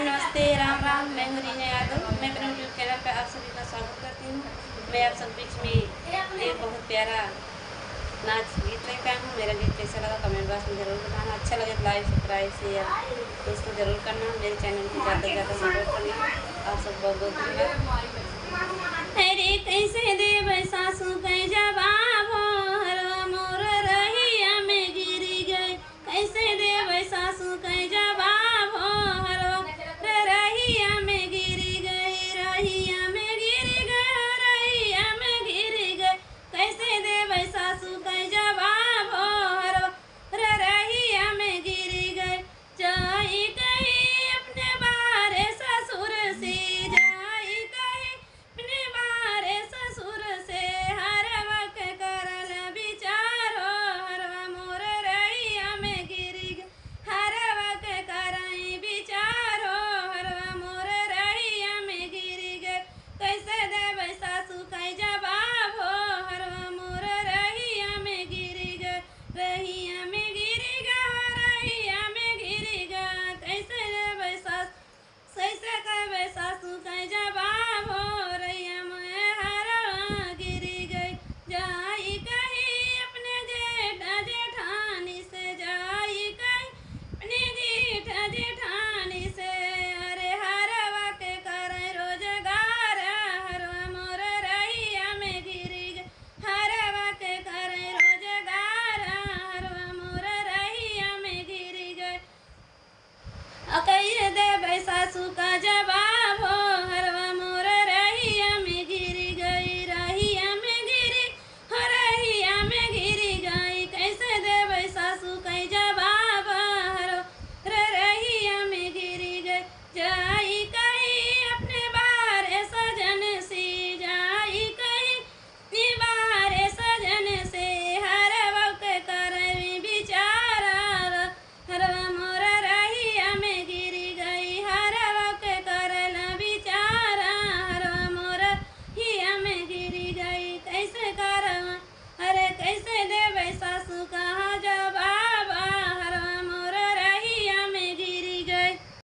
नमस्ते, राम राम। मैं हूँ रीना यादव। मैं अपने यूट्यूब चैनल पर आप सभी का स्वागत करती हूँ। मैं आप सब बीच में एक बहुत प्यारा नाच गीत लेकर आई हूँ। मेरा गीत कैसा लगा कमेंट बॉक्स में ज़रूर बताना। अच्छा लगे तो लाइक सब्सक्राइब शेयर दोस्तों ज़रूर करना। मेरे चैनल को ज़्यादा से ज़्यादा सपोर्ट करना। आप सब बहुत बहुत धन्यवाद। अरे कैसे देव सासू कहीं जवाब हरवा मोर रहिया में गिरी गए। कैसे देव सासू कहीं जवाब हरवा रहिया में गिरी गई। रहिया में गिरी गए, रहिया में गिरी गए। कैसे देव सासू कहीं जवाब हरवा रहिया में गिरी गए। जाई कहीं अपने बारे ससुर से, जाई कहीं अपने बारे ससुर से। हर वक्त करल विचारो हरवा मोर रहिया में गिरी गई। हर वक्त करई विचारो हरवा मोर रहिया में गिरी गई। कैसे देव सासू कई जवाब हो हरवा मोर रहिया में गिरी गई। रहिया में गिरी गई, रहिया में गिरी गई। कैसे देव सासू कैसे कहे सासू कहीं जवाब हो रैया में हरवा गिरी गई। जाई कहीं अपने जेठ जेठानी से, जाई कहीं अपने जेठ जेठानी से। अरे हरवा के करे रोजगार हरवा मोर रैया में गिरी गई। हरवा के करे रोजगार हरवा मोर रैया में गिरी गई। कैसे देव सासू का